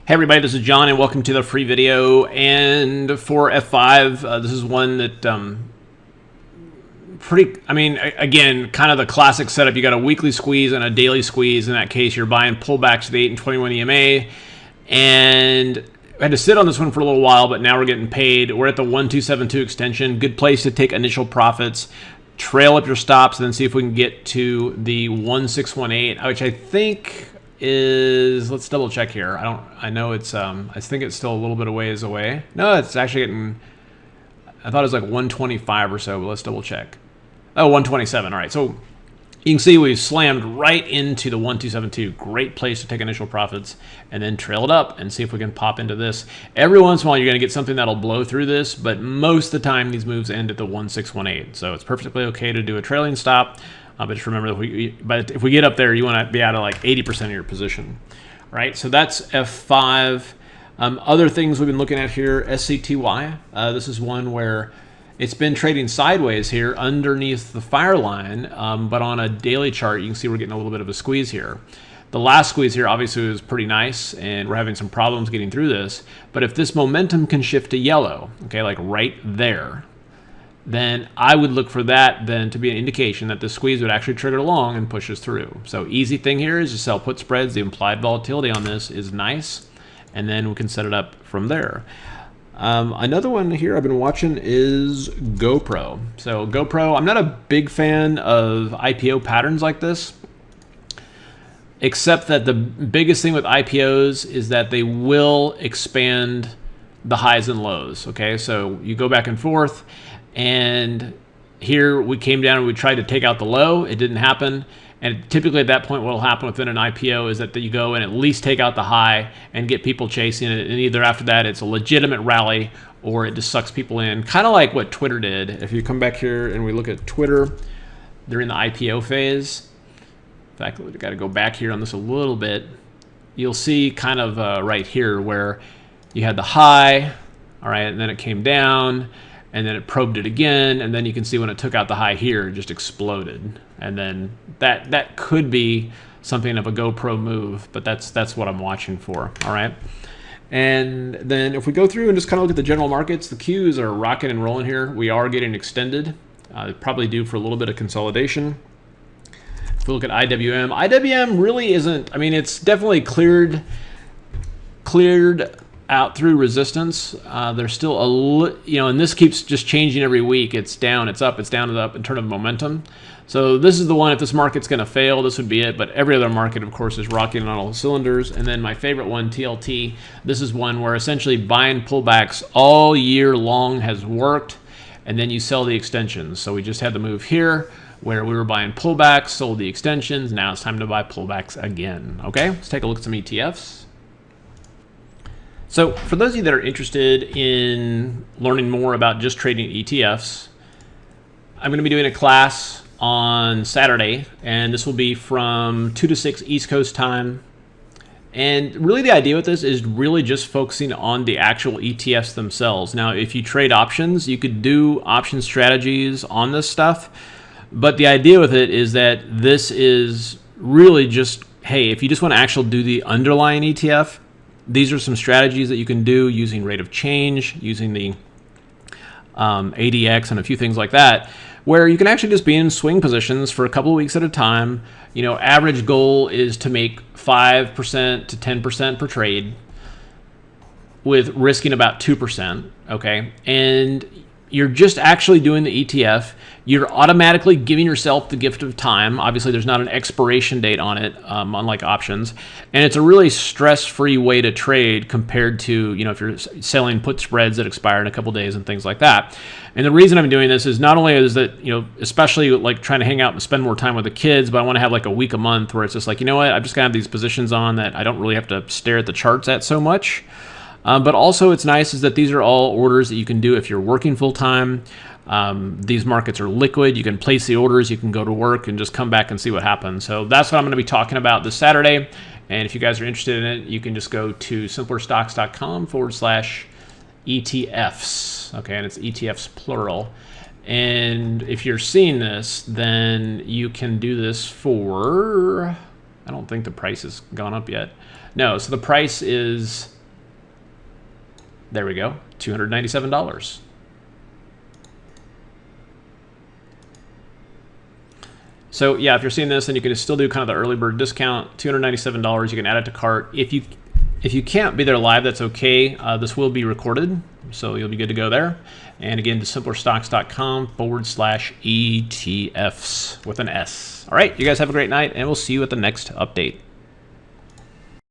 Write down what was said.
Hey everybody, this is John and welcome to the free video. And for F5, this is one that again, kind of the classic setup. You got a weekly squeeze and a daily squeeze. In that case, you're buying pullbacks to the 8 and 21 EMA. And I had to sit on this one for a little while, but now we're getting paid. We're at the 1272 extension. Good place to take initial profits. Trail up your stops and then see if we can get to the 1618, which I think is, let's double check here. I think it's still a little bit of ways away. No, it's actually getting, I thought it was like 125 or so, but let's double check. Oh, 127. All right. So you can see we've slammed right into the 1272. Great place to take initial profits and then trail it up and see if we can pop into this. Every once in a while, you're going to get something that'll blow through this, but most of the time, these moves end at the 1618. So it's perfectly okay to do a trailing stop. But just remember that if we get up there, you want to be out of like 80% of your position. All right, so that's F5. Other things we've been looking at here, SCTY. This is one where it's been trading sideways here underneath the fire line, but on a daily chart, you can see we're getting a little bit of a squeeze here. The last squeeze here obviously was pretty nice, and we're having some problems getting through this. But if this momentum can shift to yellow, okay, like right there, then I would look for that then to be an indication that the squeeze would actually trigger along and push us through. So easy thing here is to sell put spreads. The implied volatility on this is nice, and then we can set it up from there. Another one here I've been watching is GoPro. So GoPro, I'm not a big fan of IPO patterns like this, except that the biggest thing with IPOs is that they will expand the highs and lows. Okay, so you go back and forth. And here we came down and we tried to take out the low. It didn't happen. And typically at that point, what will happen within an IPO is that you go and at least take out the high and get people chasing it. And either after that, it's a legitimate rally or it just sucks people in. Kind of like what Twitter did. If you come back here and we look at Twitter during the IPO phase, in fact, we've got to go back here on this a little bit. You'll see kind of right here where you had the high, all right, and then it came down. And then it probed it again, and then you can see when it took out the high here, it just exploded. And then that could be something of a GoPro move, but that's what I'm watching for, all right? And then if we go through and just kind of look at the general markets, the Qs are rocking and rolling here. We are getting extended, probably due for a little bit of consolidation. If we look at IWM really isn't, I mean, it's definitely cleared out through resistance. There's still and this keeps just changing every week. It's down, it's up, it's down, it's up in terms of momentum. So this is the one, if this market's going to fail, this would be it. But every other market, of course, is rocking on all cylinders. And then my favorite one, TLT, this is one where essentially buying pullbacks all year long has worked, and then you sell the extensions. So we just had the move here where we were buying pullbacks, sold the extensions. Now it's time to buy pullbacks again. Okay, let's take a look at some ETFs. So for those of you that are interested in learning more about just trading ETFs, I'm going to be doing a class on Saturday, and this will be from 2 to 6 East Coast time. And really the idea with this is really just focusing on the actual ETFs themselves. Now, if you trade options, you could do option strategies on this stuff, but the idea with it is that this is really just, hey, if you just want to actually do the underlying ETF, these are some strategies that you can do using rate of change, using the ADX and a few things like that, where you can actually just be in swing positions for a couple of weeks at a time. You know, average goal is to make 5% to 10% per trade with risking about 2%, okay? And you're just actually doing the ETF. You're automatically giving yourself the gift of time. Obviously, there's not an expiration date on it, unlike options. And it's a really stress-free way to trade compared to, you know, if you're selling put spreads that expire in a couple days and things like that. And the reason I'm doing this is not only is that, you know, especially like trying to hang out and spend more time with the kids, but I want to have like a week a month where it's just like, you know what, I'm just going to have these positions on that I don't really have to stare at the charts at so much. But also it's nice is that these are all orders that you can do if you're working full-time. These markets are liquid. You can place the orders. You can go to work and just come back and see what happens. So that's what I'm going to be talking about this Saturday. And if you guys are interested in it, you can just go to simplerstocks.com/ETFs. Okay, and it's ETFs plural. And if you're seeing this, then you can do this for, I don't think the price has gone up yet. No, so the price is There we go, $297. So yeah, if you're seeing this, then you can still do kind of the early bird discount, $297. You can add it to cart. If you can't be there live, that's okay. This will be recorded, so you'll be good to go there. And again, to simplerstocks.com/ETFs with an S. All right, you guys have a great night, and we'll see you at the next update.